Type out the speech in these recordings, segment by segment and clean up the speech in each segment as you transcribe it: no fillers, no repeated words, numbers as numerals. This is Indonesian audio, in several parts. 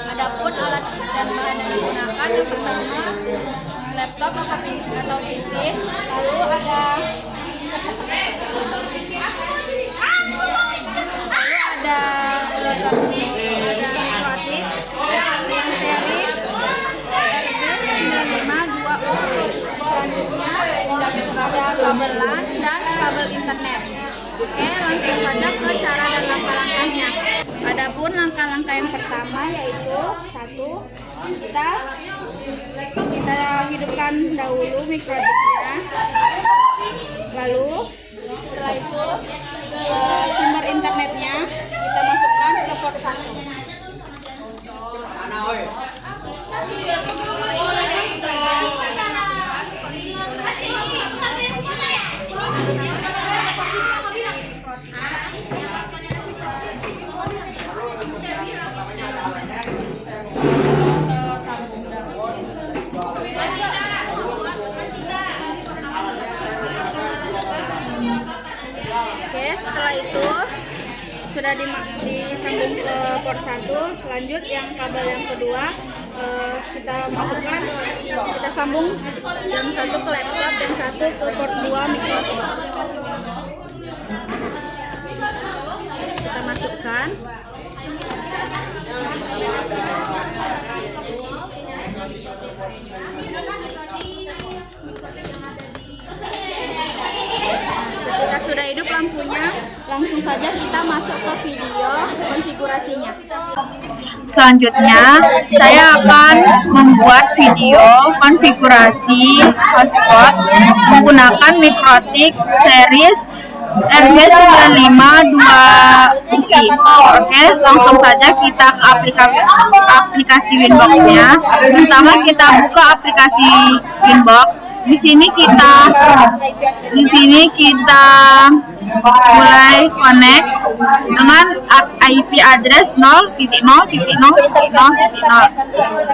Adapun alat dan bahan yang digunakan yang pertama laptop atau PC, lalu ada router, ada mikrotik yang series RJ9520. Selanjutnya ada kabel LAN dan kabel internet. Oke, langsung saja ke cara dan langkah-langkahnya. Adapun langkah-langkah yang pertama yaitu kita hidupkan dahulu mikrotiknya. Lalu setelah itu sumber internetnya kita masukkan ke port 1. Oke, setelah itu sudah disambung ke port 1. Lanjut yang kabel yang kedua kita masukkan, kita sambung yang satu ke laptop dan satu ke port 2 mikrotik. Kita masukkan. Ketika sudah hidup lampunya, langsung saja kita masuk ke video konfigurasinya. Selanjutnya, saya akan membuat video konfigurasi hotspot menggunakan mikrotik series RJ9520. Oke, langsung saja kita ke aplikasi Winbox-nya. Pertama kita buka aplikasi Winbox. Di sini kita mulai connect dengan IP address 0.0.0.0.0.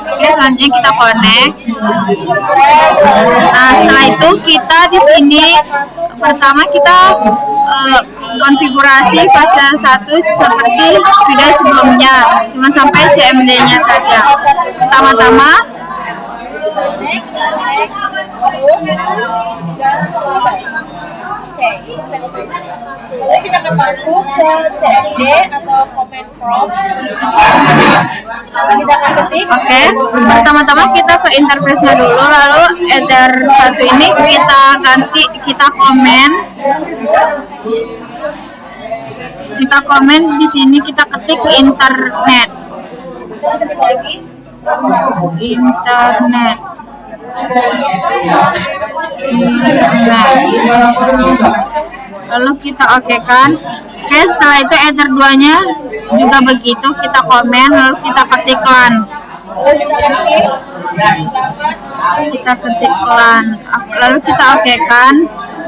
Oke, selanjutnya kita connect. Nah, setelah itu kita di sini pertama kita konfigurasi fase 1 seperti video sebelumnya, cuma sampai CMD-nya saja. Pertama-tama lalu kita akan masuk ke CMD atau command prompt. Kita akan ketik. Oke, pertama-tama kita ke interface-nya dulu, lalu header 1 ini kita ganti, kita komen di sini, kita ketik internet. Kita ketik lagi internet. Lalu kita okekan. Oke, setelah itu header 2-nya juga begitu, kita komen, lalu kita ketik LAN. Lalu kita okekan.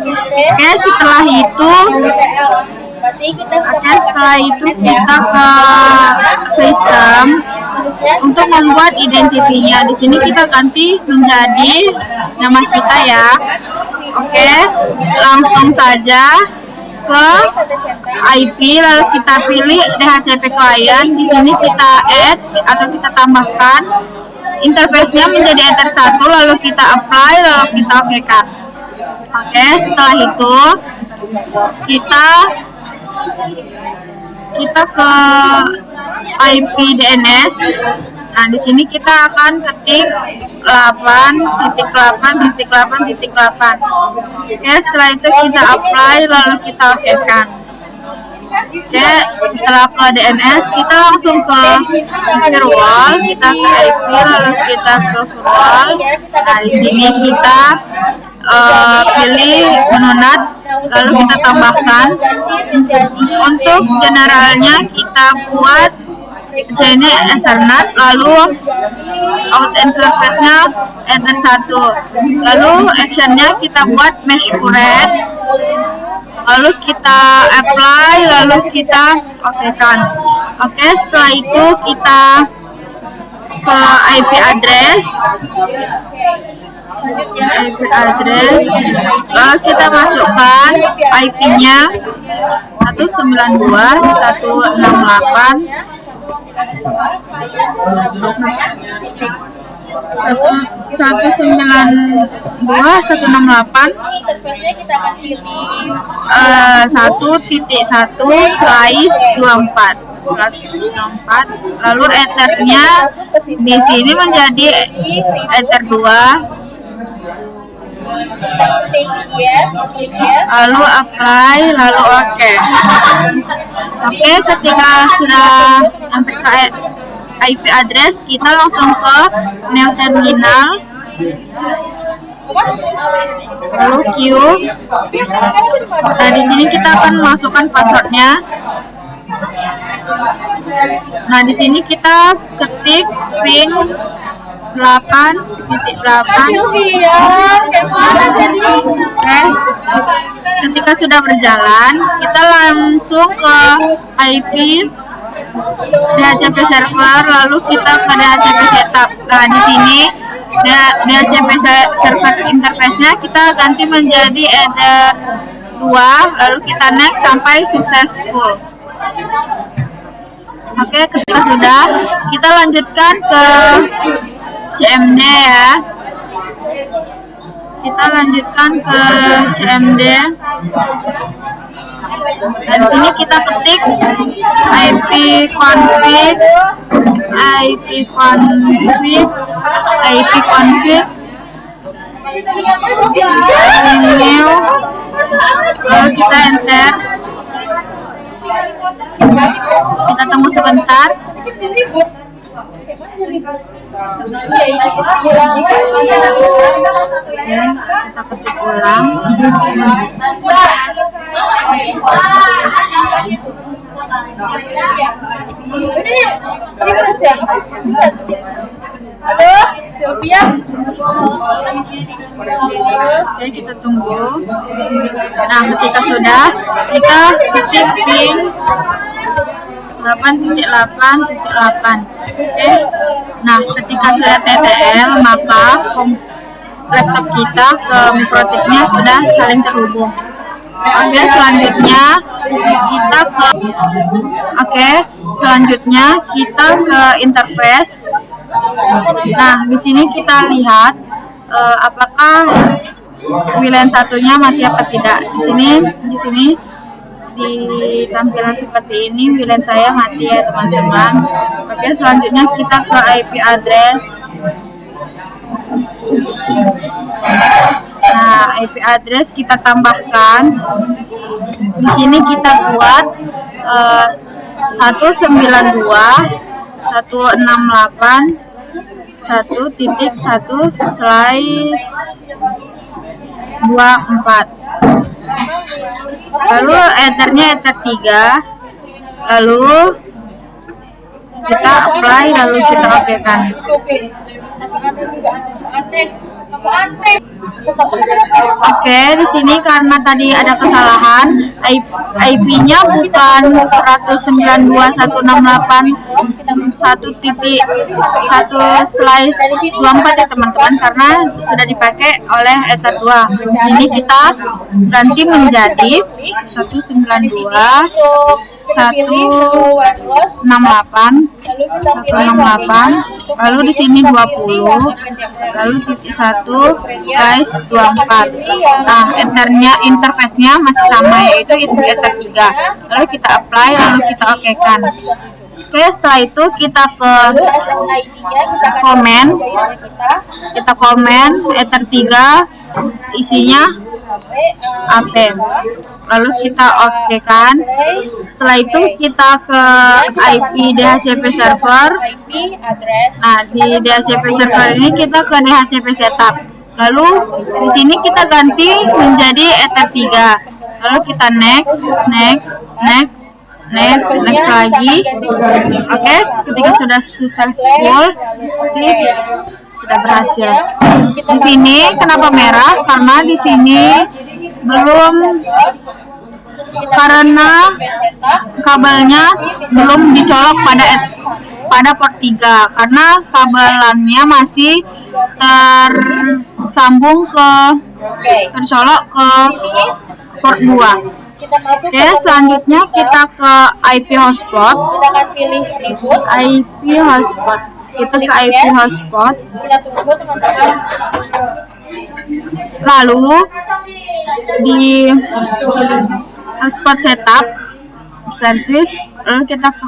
Oke, setelah itu kita ke sistem untuk membuat identitinya. Di sini kita ganti menjadi nama kita ya. Oke, langsung saja ke IP, lalu kita pilih DHCP client. Di sini kita add atau kita tambahkan interface-nya menjadi Ether 1, lalu kita apply, lalu kita okekan. Oke, setelah itu kita ke IP DNS. Nah, di sini kita akan ketik 8.8.8.8. Oke, setelah itu kita apply, lalu kita okekan. Oke, setelah ke DNS kita langsung ke firewall, kita ke IP, lalu kita ke firewall. Nah, di sini kita pilih menu NAT, lalu kita tambahkan. Untuk generalnya kita buat sini Ethernet, lalu out interface-nya Ether 1, lalu actionnya kita buat mesh current, lalu kita apply, lalu kita okekan. Oke, setelah itu kita ke IP address, lalu kita masukkan IP-nya. 192, 168, 192, 168. Interface-nya kita akan pilih 1.1 slice 24, lalu ethernya di sini menjadi ether 2, klik yes, lalu apply, lalu oke. Oke, ketika sudah sampai ke IP address, kita langsung ke new terminal, lalu queue. Nah, di sini kita akan masukkan passwordnya. Nah, di sini kita ketik pin 8.8. Sylvia, gimana jadi? Oke. Ketika sudah berjalan, kita langsung ke IP DHCP server, lalu kita ke DHCP setup. Nah, di sini DHCP server interface-nya kita ganti menjadi ether 2, lalu kita next sampai successful. Oke, ketika sudah, kita lanjutkan ke CMD ya. Kita lanjutkan ke CMD. Dan sini kita ketik ipconfig, new, lalu kita enter. Kita tunggu sebentar. Kita ketik ulang. Halo, Sylvia. Oke, kita tunggu. Nah, ketika sudah, kita ketik pin 8.8.8. Oke. Nah, ketika sudah TTL, maka laptop kita ke mikrotiknya sudah saling terhubung. Oke, selanjutnya kita ke interface. Nah, di sini kita lihat apakah WLAN satunya mati apa tidak. Di sini di tampilan seperti ini WLAN saya mati ya, teman-teman. Oke, selanjutnya kita ke IP address. Nah, IP address kita tambahkan. Di sini kita buat 192.168.1.1/24. Lalu ethernya ether 3, lalu kita apply, lalu kita okekan. Oke, di sini karena tadi ada kesalahan, IP-nya bukan 192.168.1.1/24 ya, teman-teman, karena sudah dipakai oleh ether 2. Di sini kita ganti menjadi 192.168, lalu di sini 20, lalu titik 1/24. Nah, interface-nya masih sama, yaitu ether 3. Lalu kita apply, lalu kita okekan. Oke, setelah itu kita ke komen. Kita komen ether 3 isinya AP. Lalu kita okekan. Setelah itu kita ke IP DHCP server. Nah, di DHCP server ini kita ke DHCP setup. Lalu di sini kita ganti menjadi ether 3. Lalu kita next lagi. Oke, ketika sudah successful, klik, sudah berhasil. Di sini kenapa merah? Karena di sini karena kabelnya belum dicolok pada port 3, karena kabelannya masih tercolok ke port 2. Kita masuk Oke, selanjutnya kita ke IP hotspot. Kita akan pilih reboot. IP hotspot. Kita ke IP hotspot. Kita tunggu teman-teman. Lalu di hotspot setup service, lalu kita ke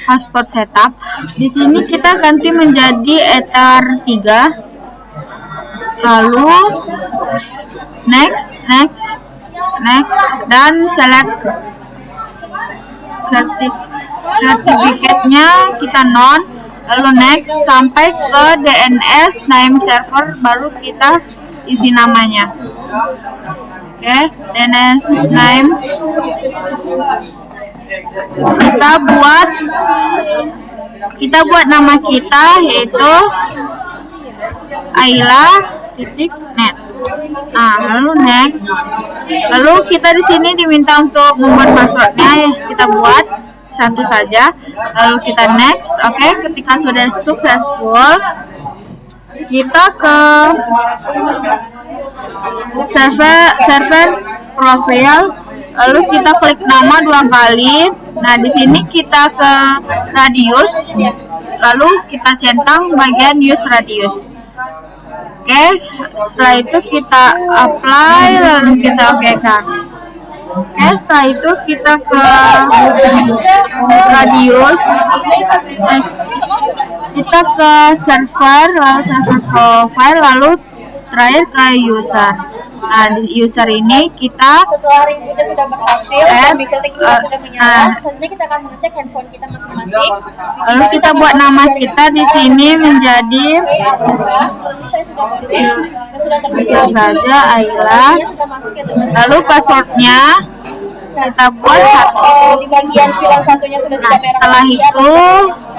hotspot setup. Di sini kita ganti menjadi Ether 3. Lalu next dan select sertifikatnya kita non, lalu next sampai ke DNS name server, baru kita isi namanya. Oke, DNS name kita buat nama kita yaitu Ayla.net. Nah, lalu next. Lalu kita di sini diminta untuk membuat passwordnya, kita buat satu saja. Lalu kita next. Oke, ketika sudah successful, kita ke server profile. Lalu kita klik nama 2 kali. Nah, di sini kita ke radius. Lalu kita centang bagian use radius. Oke, setelah itu kita apply, lalu kita oke-kan. Oke, setelah itu kita ke radius, kita ke server, lalu server profile, lalu terakhir ke user. Nah, di user ini kita Setelah rebootnya sudah berhasil, klik sudah menyala, selanjutnya kita akan mengecek handphone kita masing-masing. Lalu kita buat nama kita di sini menjadi Saya sudah kecil saja, Ayla. Lalu passwordnya kita buat satu. Di bagian fill satunya sudah Nah, tidak merah. setelah itu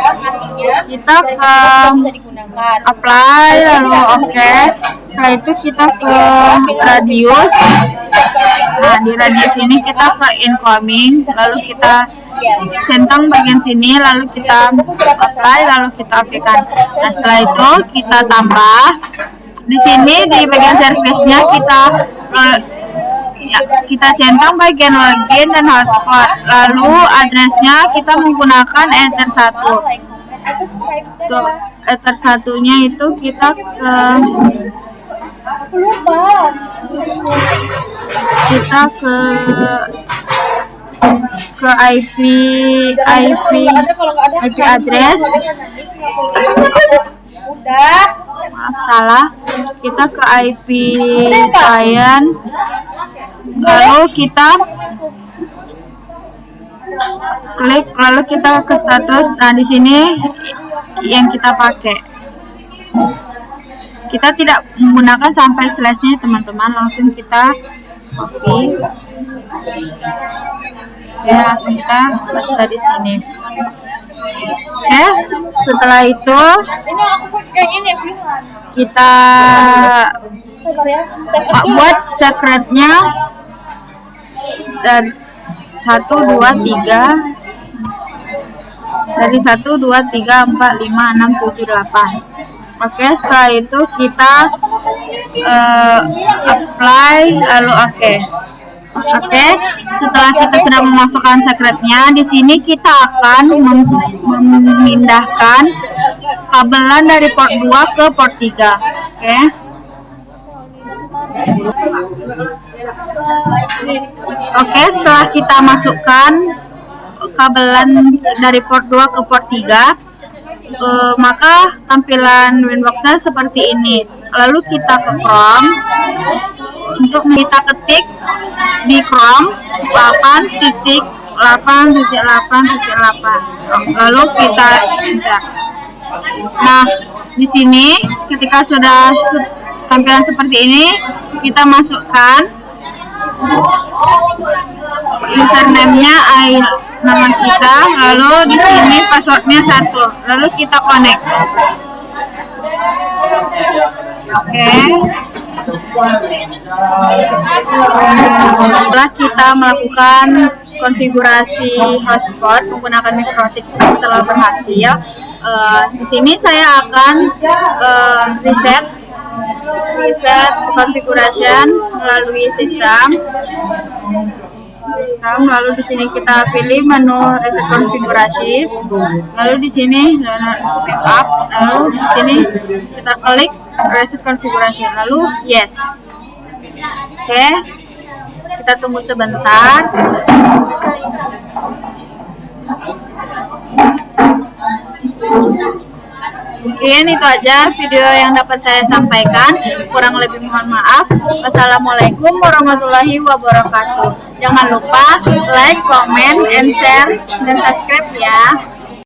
Artinya kita ke bisa digunakan. apply, lalu oke. Setelah itu kita ke radius. Nah, di radius ini kita ke incoming, lalu kita centang bagian sini, lalu kita apply, lalu kita oke-kan. Nah, setelah itu kita tambah di sini di bagian service-nya kita centang bagian login dan hotspot, lalu addressnya kita menggunakan Ether 1. Untuk Ether 1-nya itu kita ke IP address. Maaf, salah. Kita ke IP client, lalu kita klik, lalu kita ke status. Nah, di sini yang kita pakai, kita tidak menggunakan sampai slash-nya teman-teman, langsung kita copy. Oke, langsung kita paste di sini. Oke, setelah itu kita buat secretnya dan 1, 2, 3 dari 1, 2, 3, 4, 5, 6, 7, 8. Oke, setelah itu kita apply, lalu oke. Oke, setelah kita sudah memasukkan secretnya, di sini kita akan memindahkan kabelan dari port 2 ke port 3. Oke, setelah kita masukkan kabelan dari port 2 ke port 3, maka tampilan winbox-nya seperti ini. Lalu kita ke Chrome. Untuk kita ketik di Chrome 8.8.8.8, lalu kita enter. Nah, di sini ketika sudah tampilan seperti ini, kita masukkan username-nya, nama kita, lalu di sini passwordnya 1, lalu kita connect. Oke. Setelah kita melakukan konfigurasi hotspot menggunakan MikroTik telah berhasil, di sini saya akan reset configuration melalui sistem. sistem, lalu di sini kita pilih menu reset konfigurasi, lalu di sini backup, lalu di sini kita klik reset konfigurasi, lalu yes. Oke, kita tunggu sebentar. Mungkin itu aja video yang dapat saya sampaikan. Kurang lebih mohon maaf. Wassalamualaikum warahmatullahi wabarakatuh. Jangan lupa like, comment, and share, dan subscribe ya.